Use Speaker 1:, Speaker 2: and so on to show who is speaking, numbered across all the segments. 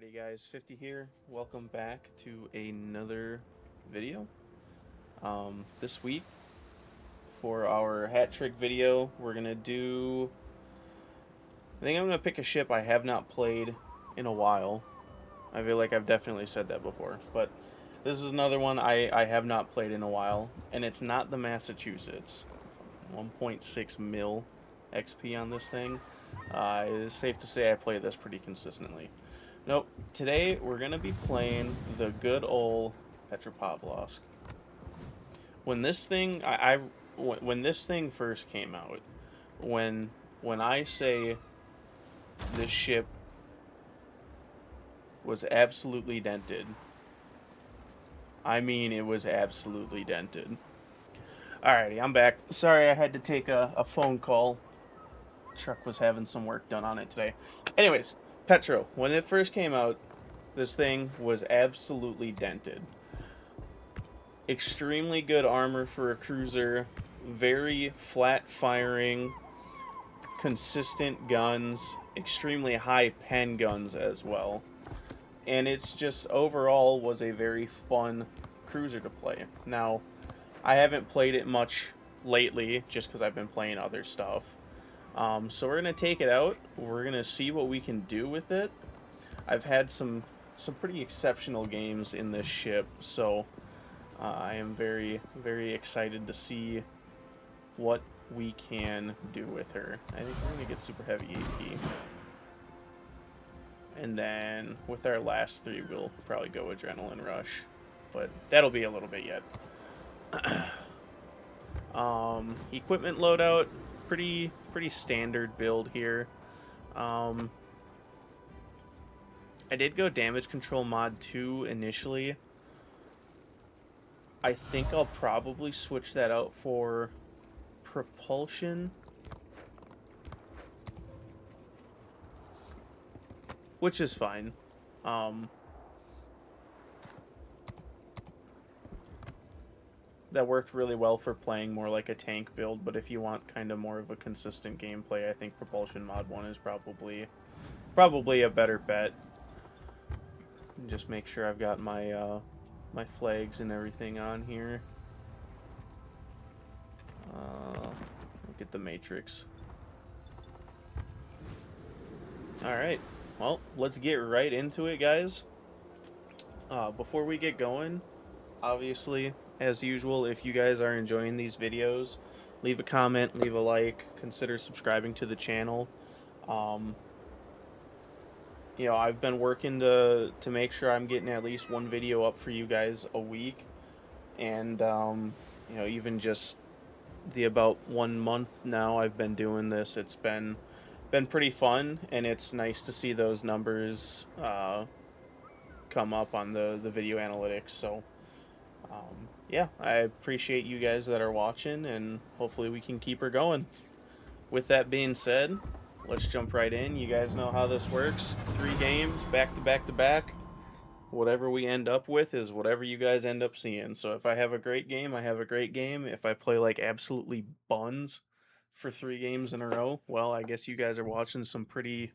Speaker 1: Alrighty guys, 50 here. Welcome back to another video. This week, for our hat trick video, we're gonna do... I think I'm gonna pick a ship I have not played in a while. I feel like I've definitely said that before, but this is another one I have not played in a while, and it's not the Massachusetts. 1.6 mil XP on this thing. It is safe to say I play this pretty consistently. Nope. Today we're gonna be playing the good old Petropavlovsk. When this thing, when this thing first came out, when I say this ship was absolutely dented, I mean it was absolutely dented. Alrighty, I'm back. Sorry, I had to take a phone call. Truck was having some work done on it today. Anyways, Petro, when it first came out, this thing was absolutely dented. Extremely good armor for a cruiser, very flat firing, consistent guns, extremely high pen guns as well. And it's just overall was a very fun cruiser to play. Now, I haven't played it much lately just because I've been playing other stuff. So we're going to take it out. We're going to see what we can do with it. I've had some pretty exceptional games in this ship, so I am very, very excited to see what we can do with her. I think we're going to get super heavy AP. And then with our last three, we'll probably go Adrenaline Rush. But that'll be a little bit yet. Equipment loadout. Pretty standard build here. I did go damage control mod 2 initially. I think I'll probably switch that out for propulsion, which is fine. That worked really well for playing more like a tank build, but if you want kind of more of a consistent gameplay, I think Propulsion Mod 1 is probably a better bet. Just make sure I've got my my flags and everything on here. Look at the matrix. Alright, well, let's get right into it, guys. Before we get going, obviously, as usual, if you guys are enjoying these videos, leave a comment, leave a like, consider subscribing to the channel. You know, I've been working to make sure I'm getting at least one video up for you guys a week, and you know, even just the about 1 month now I've been doing this, it's been pretty fun, and it's nice to see those numbers come up on the video analytics. So yeah, I appreciate you guys that are watching, and hopefully we can keep her going. With that being said, let's jump right in. You guys know how this works. 3 games, back to back to back. Whatever we end up with is whatever you guys end up seeing. So if I have a great game, I have a great game. If I play like absolutely buns for 3 games in a row, well, I guess you guys are watching some pretty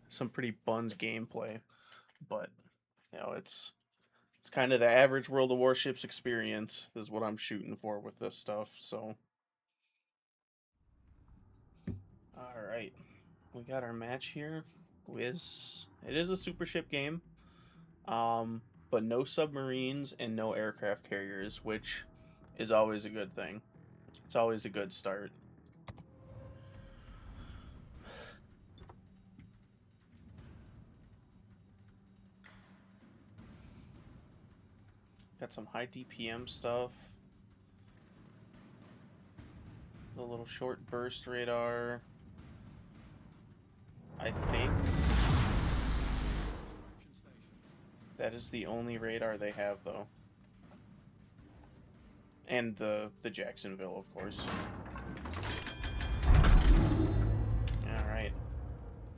Speaker 1: buns gameplay. But, you know, it's kind of the average World of Warships experience is what I'm shooting for with this stuff. So, all right, we got our match here. It is a super ship game, but no submarines and no aircraft carriers, which is always a good thing. It's always a good start. Got some high DPM stuff. The little short burst radar. I think that is the only radar they have, though. And the Jacksonville, of course. Alright.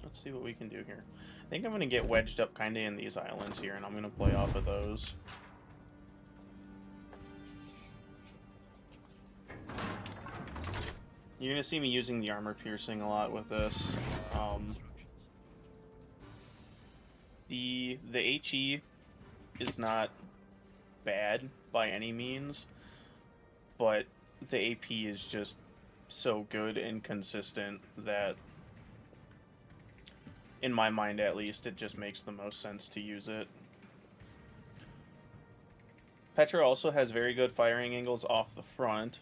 Speaker 1: Let's see what we can do here. I think I'm going to get wedged up kind of in these islands here, and I'm going to play off of those. You're going to see me using the armor piercing a lot with this. The HE is not bad by any means, but the AP is just so good and consistent that, in my mind at least, it just makes the most sense to use it. Petra also has very good firing angles off the front.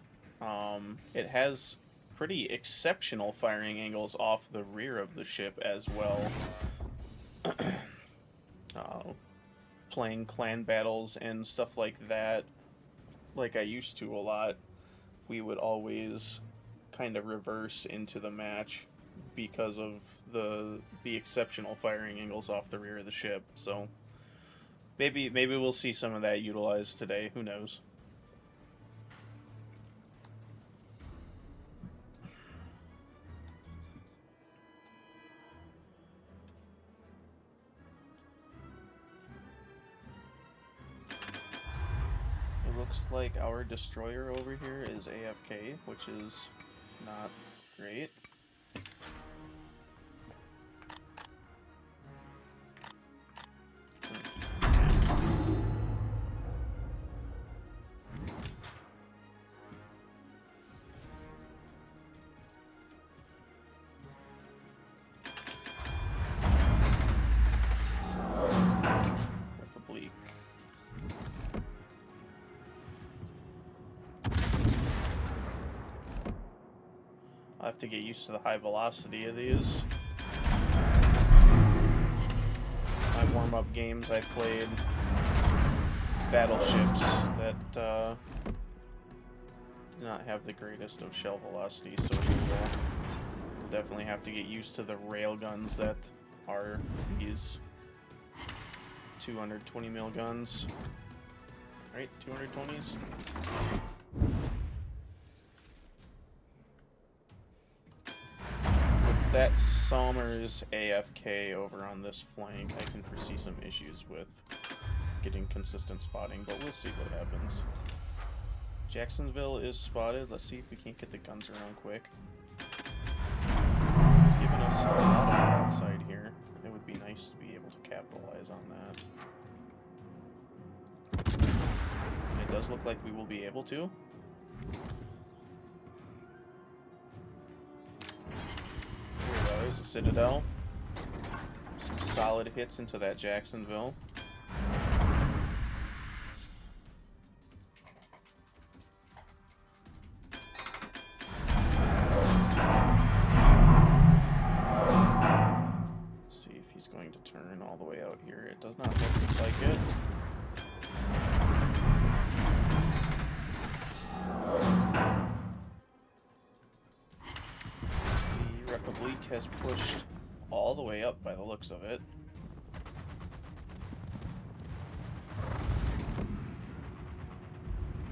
Speaker 1: It has pretty exceptional firing angles off the rear of the ship as well. Playing clan battles and stuff like that, like I used to a lot, we would always kind of reverse into the match because of the exceptional firing angles off the rear of the ship. So maybe we'll see some of that utilized today. Who knows? It looks like our destroyer over here is AFK, which is not great. I have to get used to the high velocity of these. My warm-up games, I played battleships that do not have the greatest of shell velocity, so we'll definitely have to get used to the rail guns that are these 220 mil guns. Right, 220s. That Sommer's AFK over on this flank, I can foresee some issues with getting consistent spotting, but we'll see what happens. Jacksonville is spotted. Let's see if we can't get the guns around quick. It's giving us a lot of outside here. It would be nice to be able to capitalize on that. And it does look like we will be able to. There's the Citadel. Some solid hits into that Jacksonville. Let's see if he's going to turn all the way out here. It does not look like it. Has pushed all the way up by the looks of it.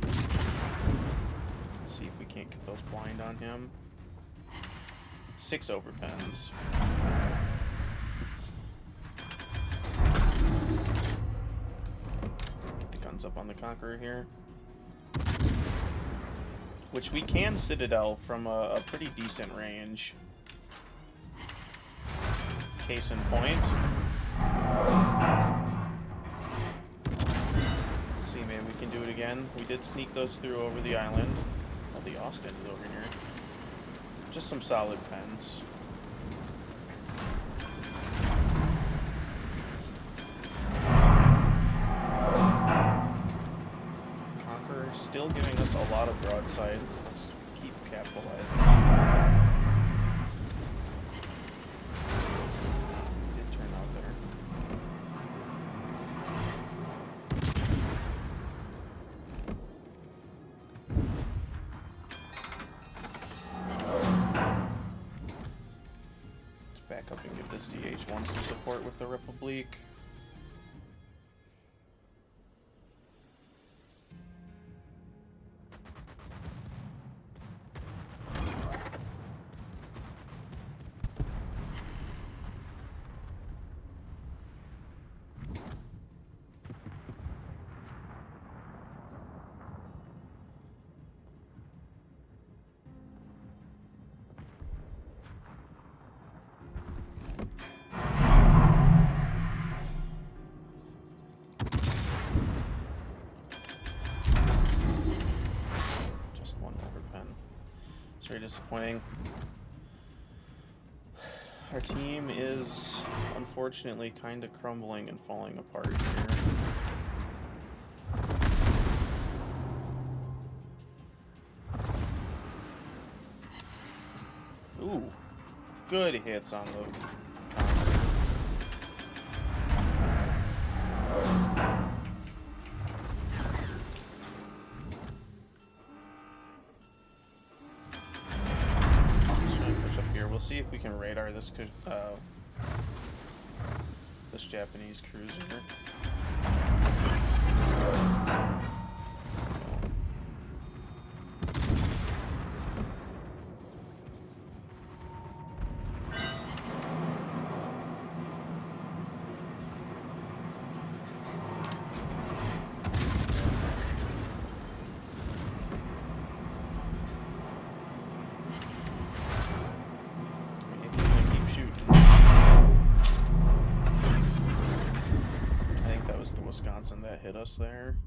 Speaker 1: Let's see if we can't get those blind on him. 6 overpens. Get the guns up on the Conqueror here. Which we can Citadel from a pretty decent range. Case in point. See, maybe we can do it again. We did sneak those through over the island. Oh, the Austin is over here. Just some solid pens. Conqueror still giving us a lot of broadside. Let's keep capitalizing. Back up and give the CH1 some support with the Republic. It's very disappointing. Our team is unfortunately kind of crumbling and falling apart here. Ooh, good hits on the counter. Just trying to push up here. We'll see if we can radar this Japanese cruiser. Wisconsin that hit us there.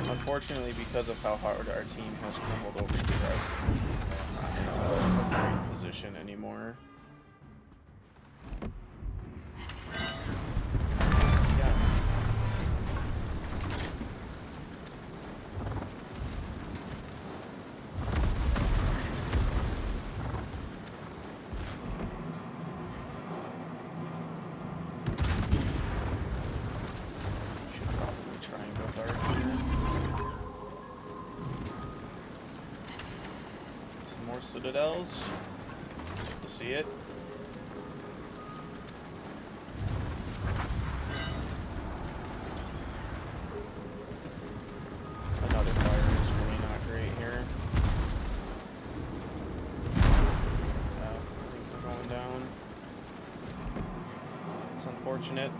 Speaker 1: Unfortunately, because of how hard our team has crumbled over here, I'm not in a great position anymore. Citadels. To see it. Another fire is really not great here. I think we're going down. It's unfortunate.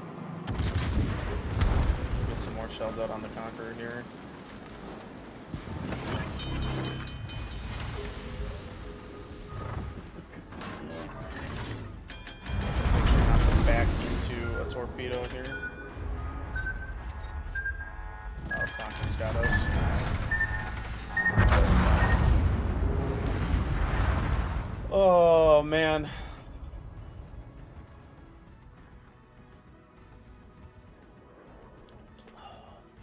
Speaker 1: Get some more shells out on the Conqueror here. Torpedo here. Oh, Conqueror's got us. Oh man.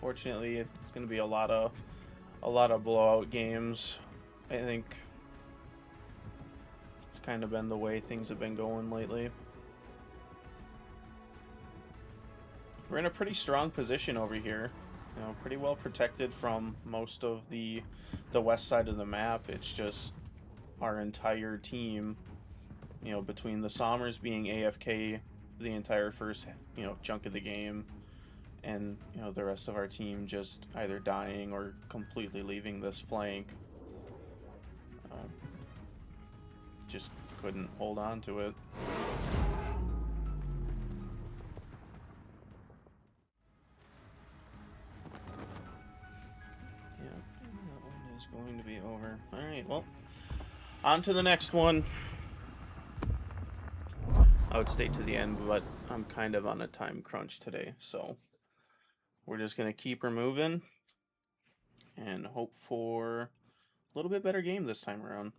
Speaker 1: Fortunately, it's going to be a lot of blowout games. I think it's kind of been the way things have been going lately. We're in a pretty strong position over here. You know, pretty well protected from most of the west side of the map. It's just our entire team, you know, between the Sommers being AFK the entire first, you know, chunk of the game, and, you know, the rest of our team just either dying or completely leaving this flank. Just couldn't hold on to it. Going to be over. Alright, well, on to the next one. I would stay to the end, but I'm kind of on a time crunch today, so we're just going to keep her moving and hope for a little bit better game this time around.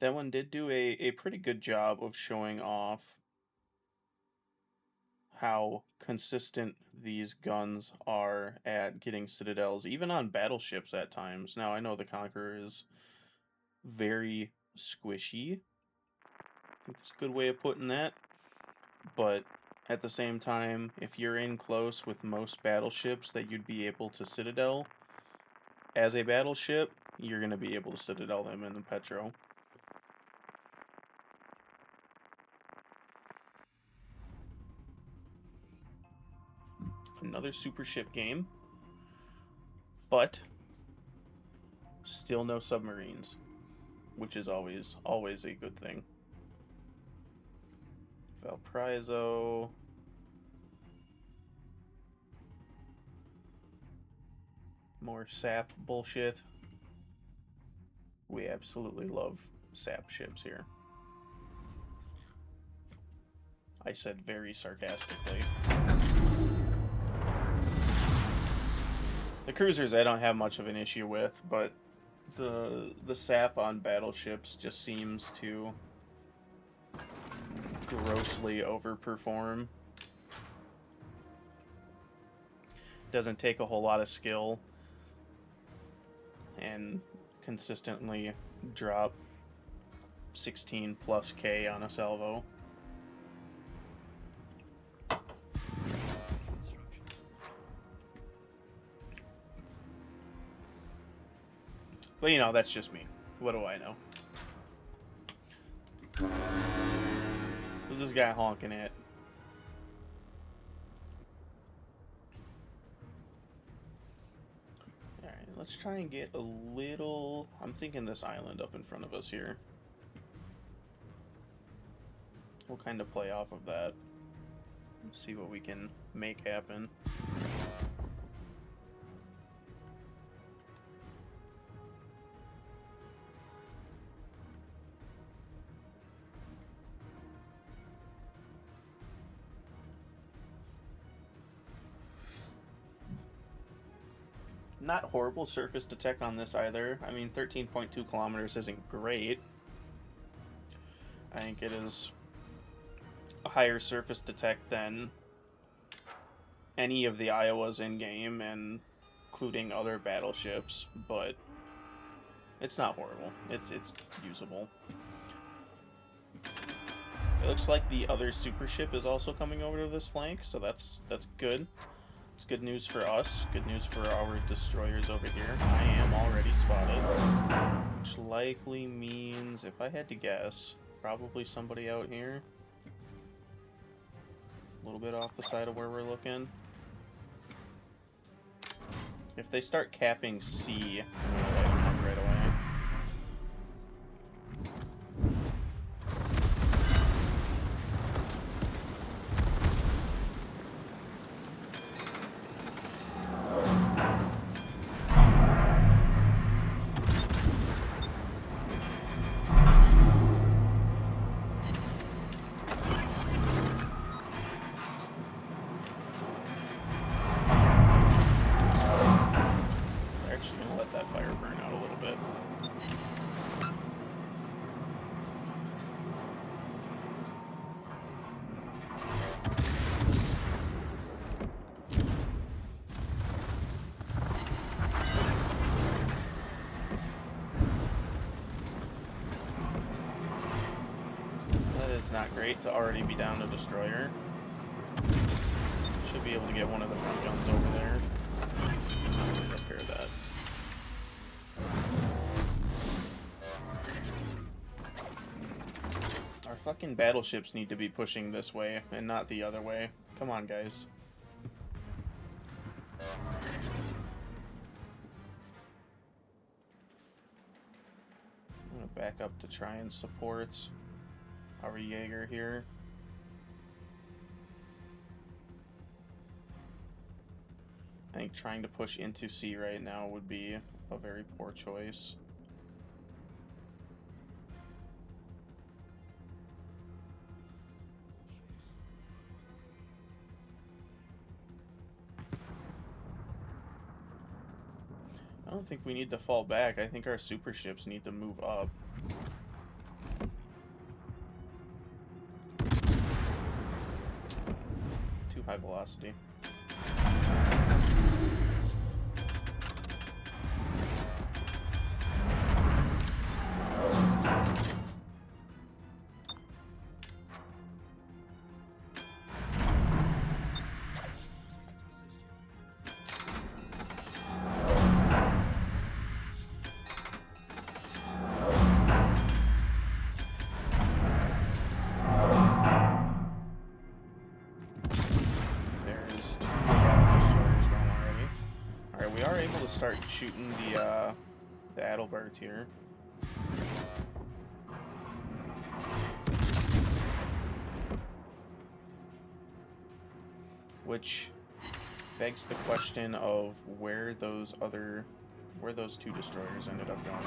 Speaker 1: That one did do a pretty good job of showing off how consistent these guns are at getting citadels, even on battleships at times. Now, I know the Conqueror is very squishy. I think that's a good way of putting that. But at the same time, if you're in close with most battleships that you'd be able to citadel as a battleship, you're going to be able to citadel them in the Petro. Another super ship game, but still no submarines, which is always a good thing. Valparaiso. More sap bullshit. We absolutely love sap ships here. I said very sarcastically. The cruisers I don't have much of an issue with, but the sap on battleships just seems to grossly overperform. Doesn't take a whole lot of skill and consistently drop 16 plus K on a salvo. But, you know, that's just me. What do I know? Who's this guy honking at? Alright, let's try and get a little... I'm thinking this island up in front of us here. We'll kind of play off of that. See what we can make happen. Not horrible surface detect on this either. I mean, 13.2 kilometers isn't great. I think it is a higher surface detect than any of the Iowas in-game, and including other battleships, but it's not horrible. It's usable. It looks like the other super ship is also coming over to this flank, so that's good. It's good news for us, good news for our destroyers over here. I am already spotted, which likely means, if I had to guess, probably somebody out here. A little bit off the side of where we're looking. If they start capping C, I'm gonna light them up right away. Not great to already be down a destroyer. Should be able to get one of the front guns over there. Repair that. Our fucking battleships need to be pushing this way and not the other way. Come on, guys. I'm gonna back up to try and support our Jaeger here. I think trying to push into C right now would be a very poor choice. I don't think we need to fall back. I think our super ships need to move up. Too high velocity. Start shooting the Adelbert here. Which begs the question of where those two destroyers ended up going.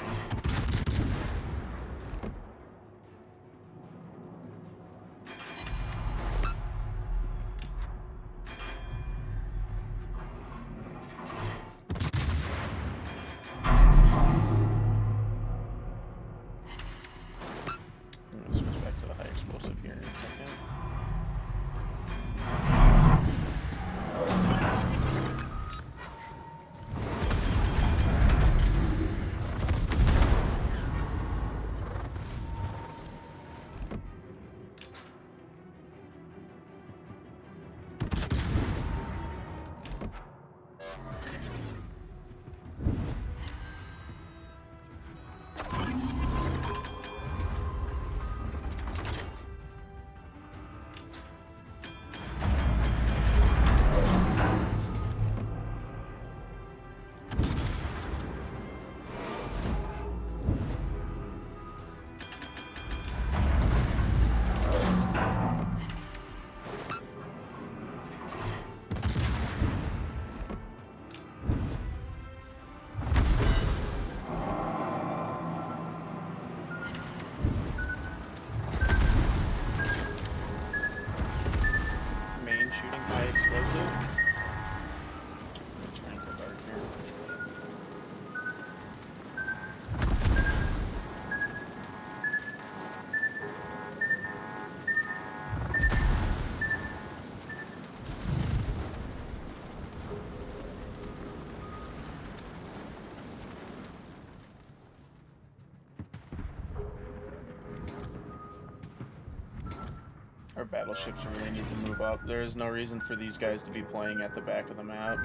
Speaker 1: Our battleships really need to move up. There is no reason for these guys to be playing at the back of the map.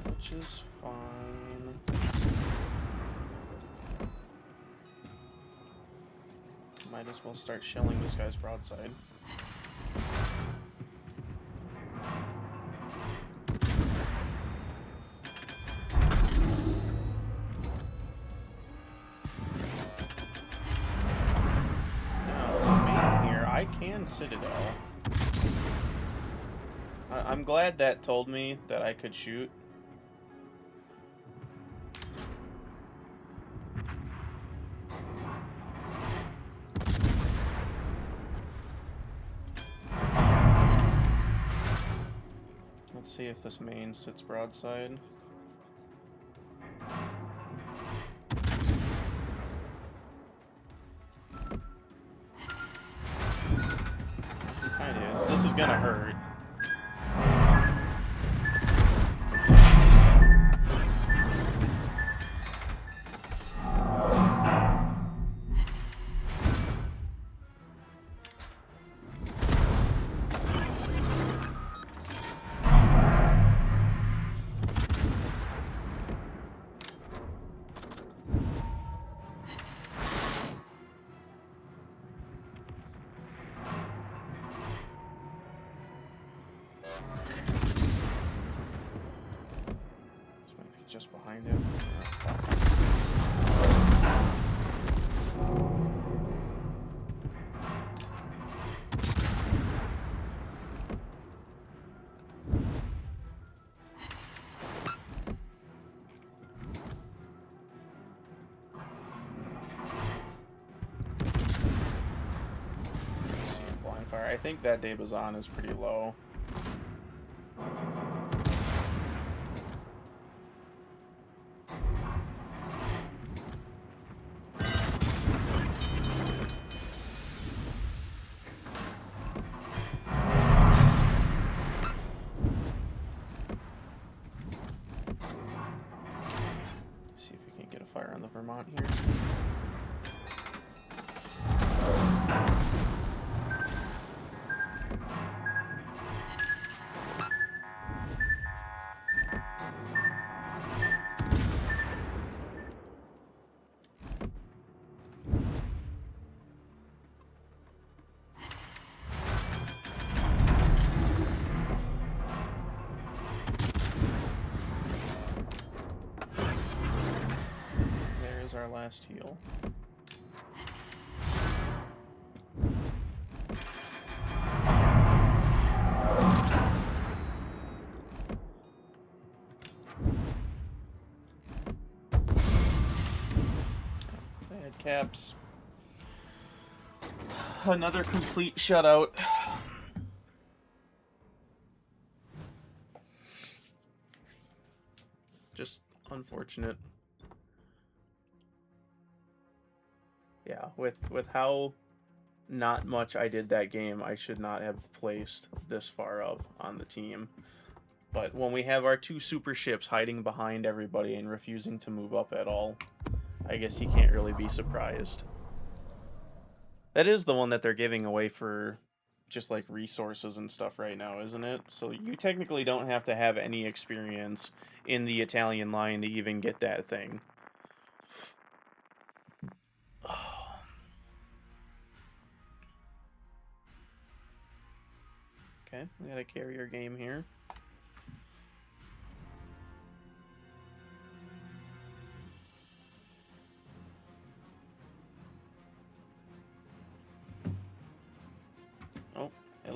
Speaker 1: Which is fine. Might as well start shelling this guy's broadside. Now, main here, I can Citadel. I'm glad that told me that I could shoot. Let's see if this main sits broadside. It kind of is. This is gonna hurt. Just behind him. Blind fire. I think that Debazan is pretty low. Fire on the Vermont here. Our last heal. Bad caps. Another complete shutout. Just unfortunate. Yeah, with how not much I did that game, I should not have placed this far up on the team. But when we have our two super ships hiding behind everybody and refusing to move up at all, I guess you can't really be surprised. That is the one that they're giving away for just like resources and stuff right now, isn't it? So you technically don't have to have any experience in the Italian line to even get that thing. Okay, we got a carrier game here.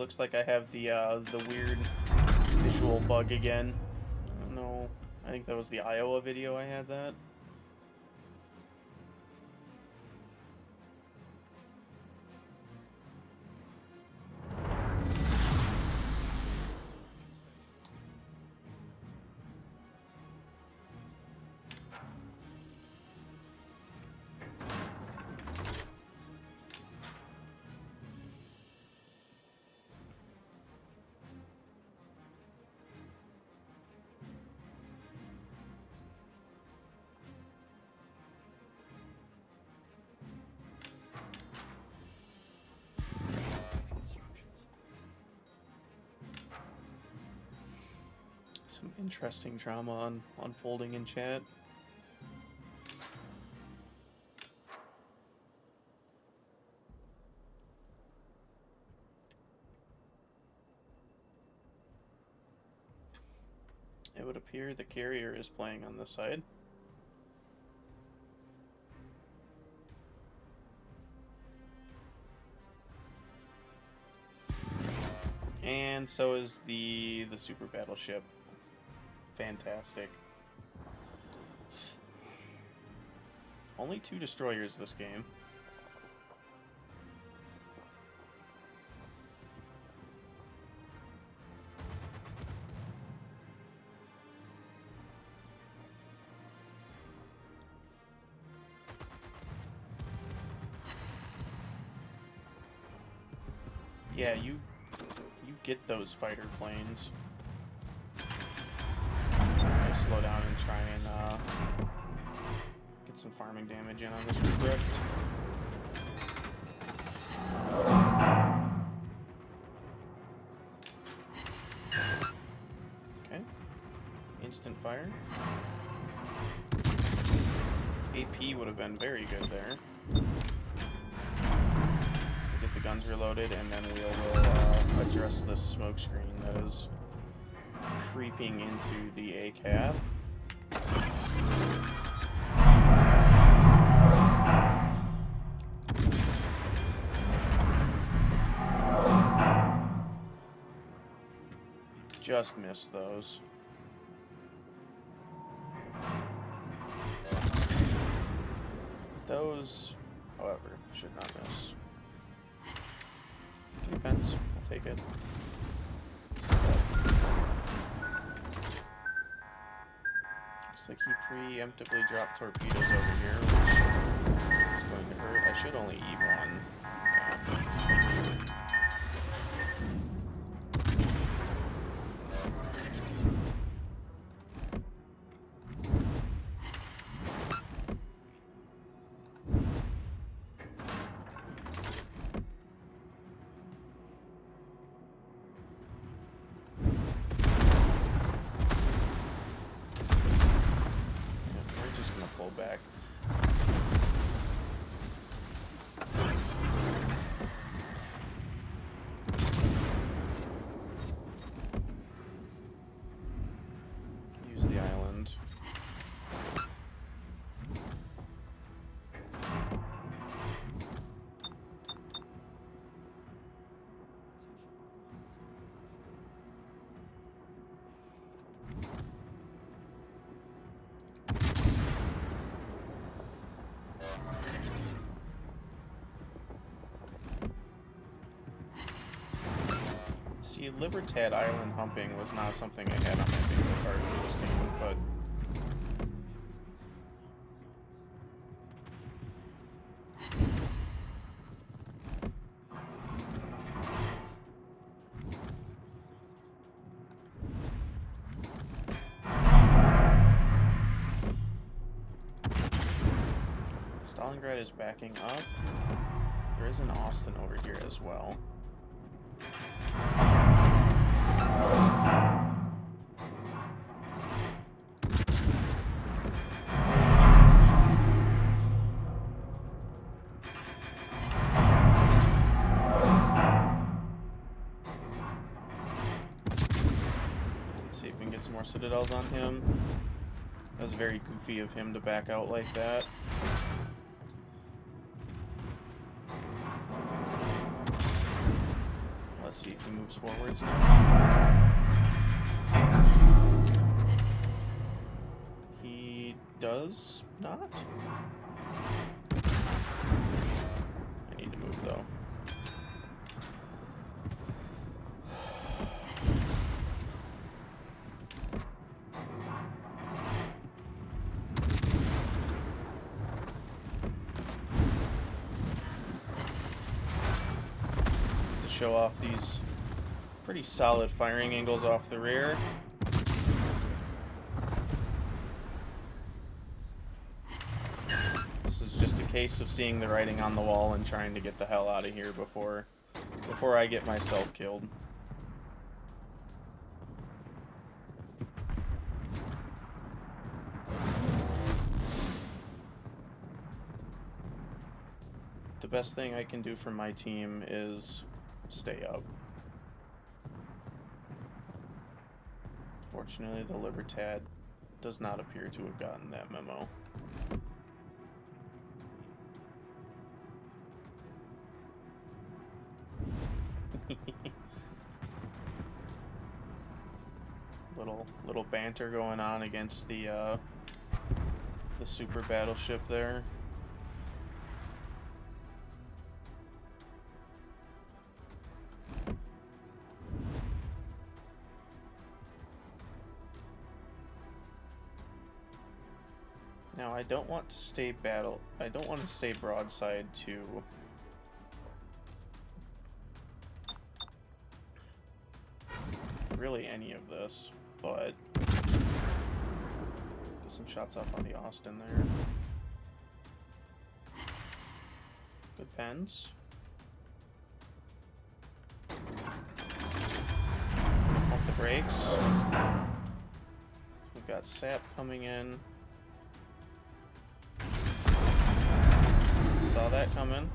Speaker 1: looks like I have the weird visual bug again. I don't know. I think that was the Iowa video I had that. Some interesting drama unfolding in chat. It would appear the carrier is playing on this side. And so is the super battleship. Fantastic. Only 2 destroyers this game. Yeah, you get those fighter planes. Slow down and try and get some farming damage in on this redirect. Okay. Instant fire. AP would have been very good there. Get the guns reloaded, and then we'll address the smoke screen that is creeping into the ACAT. Just missed those. Those, however, should not miss. 3 pence, I'll take it. Looks like he preemptively dropped torpedoes over here, which is going to hurt. I should only eat one. Okay. Back. Use the island. See, Libertad Island humping was not something I had on my bingo card for this game, but Stalingrad is backing up. There is an Austin over here as well. Let's see if we can get some more citadels on him. That was very goofy of him to back out like that. Let's see if he moves forwards now. He does not. I need to move though. Show off these pretty solid firing angles off the rear. This is just a case of seeing the writing on the wall and trying to get the hell out of here before I get myself killed. The best thing I can do for my team is stay up. Fortunately, the Libertad does not appear to have gotten that memo. little banter going on against the super battleship there. Now, I don't want to stay broadside to really any of this, but get some shots up on the Austin there. Good pens. Pump the brakes. We've got sap coming in. Saw that coming.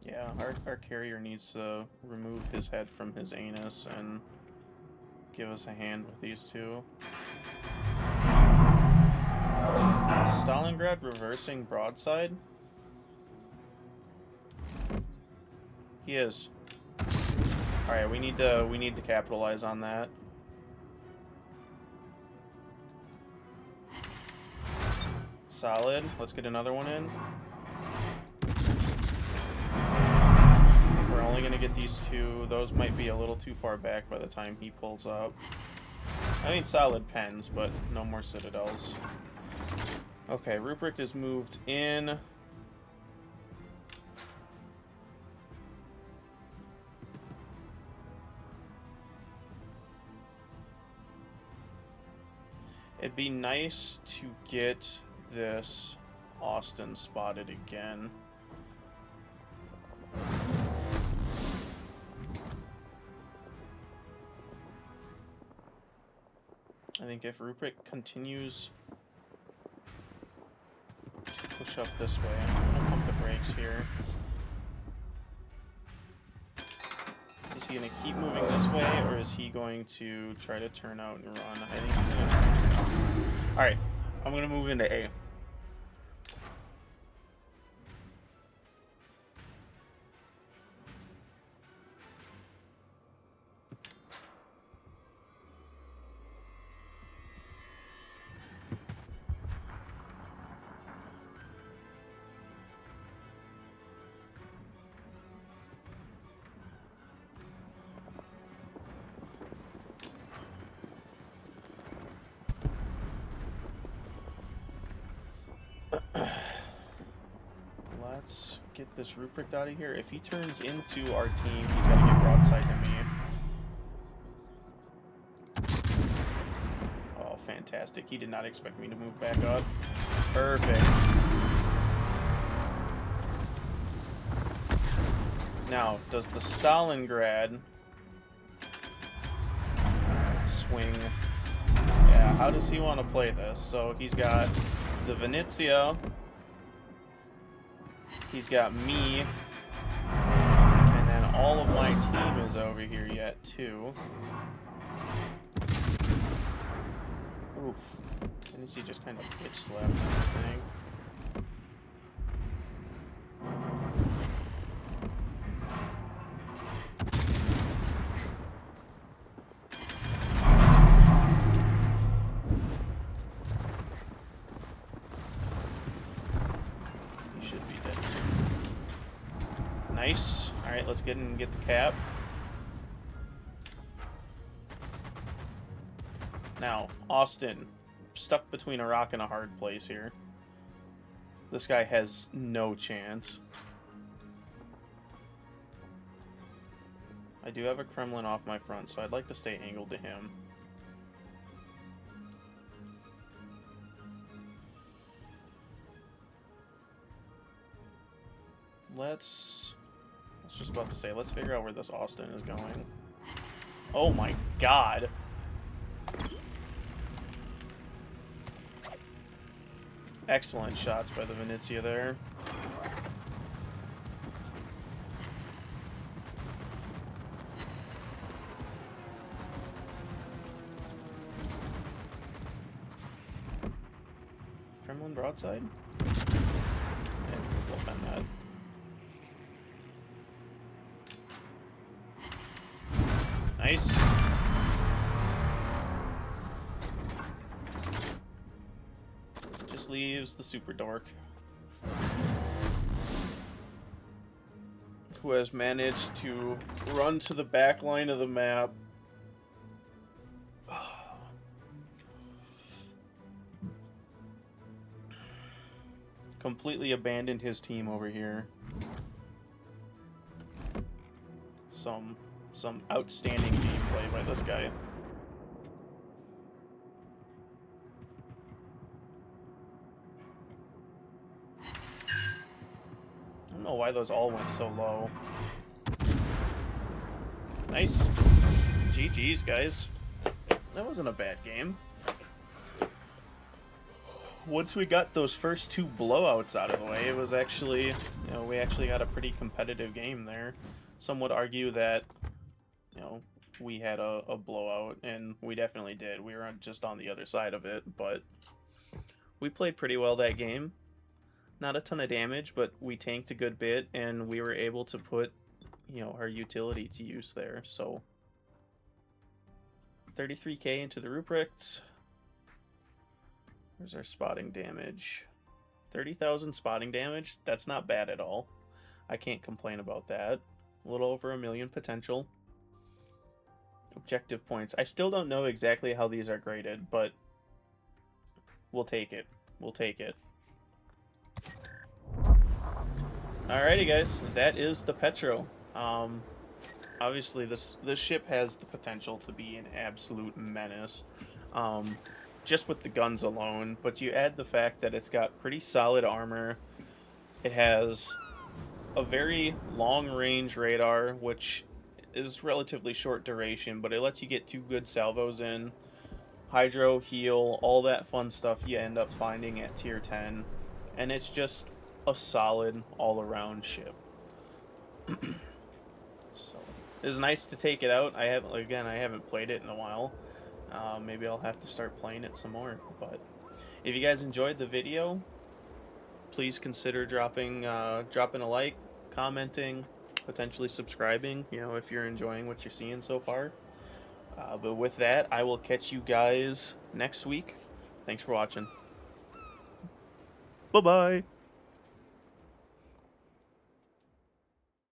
Speaker 1: Yeah, our carrier needs to remove his head from his anus and give us a hand with these two. Stalingrad reversing broadside? He is. Alright, we need to capitalize on that. Solid. Let's get another one in. We're only going to get these two. Those might be a little too far back by the time he pulls up. I mean, solid pens, but no more citadels. Okay, Ruprecht is moved in. It'd be nice to get this Austin spotted again. I think if Ruprecht continues to push up this way, I'm going to pump the brakes here. Is he going to keep moving this way, or is he going to try to turn out and run? I think he's going to try to turn out. Alright, I'm going to move into A. Let's get this Ruprecht out of here. If he turns into our team, he's got to get broadside to me. Oh, fantastic. He did not expect me to move back up. Perfect. Now, does the Stalingrad X-Wing. Yeah, how does he want to play this? So he's got the Venezia. He's got me. And then all of my team is over here yet, too. Oof. Venezia just kind of bitch slapped, I think. Nice. Alright, let's get in and get the cap. Now, Austin. Stuck between a rock and a hard place here. This guy has no chance. I do have a Kremlin off my front, so I'd like to stay angled to him. I was just about to say, let's figure out where this Austin is going. Oh my god. Excellent shots by the Venezia there. Kremlin broadside? Yeah, we'll defend that. Nice. Just leaves the super dork, who has managed to run to the back line of the map. Completely abandoned his team over here. Some outstanding gameplay by this guy. I don't know why those all went so low. Nice. GG's, guys. That wasn't a bad game. Once we got those first two blowouts out of the way, it was actually, you know, we actually got a pretty competitive game there. Some would argue that, you know, we had a blowout, and we definitely did. We were just on the other side of it, but we played pretty well that game. Not a ton of damage, but we tanked a good bit, and we were able to put, you know, our utility to use there. So 33k into the rubrics. Where's our spotting damage? 30,000 spotting damage. That's not bad at all. I can't complain about that. A little over 1 million potential. Objective points. I still don't know exactly how these are graded, but we'll take it. We'll take it. Alrighty, guys. That is the Petro. Obviously, this ship has the potential to be an absolute menace. Just with the guns alone, but you add the fact that it's got pretty solid armor. It has a very long-range radar, which is relatively short duration, but it lets you get 2 good salvos in. Hydro, heal, all that fun stuff you end up finding at tier 10. And it's just a solid all-around ship. So, it was nice to take it out. I haven't played it in a while. Maybe I'll have to start playing it some more. But if you guys enjoyed the video, please consider dropping a like, commenting, potentially subscribing, you know, if you're enjoying what you're seeing so far. But with that, I will catch you guys next week. Thanks for watching. Bye-bye.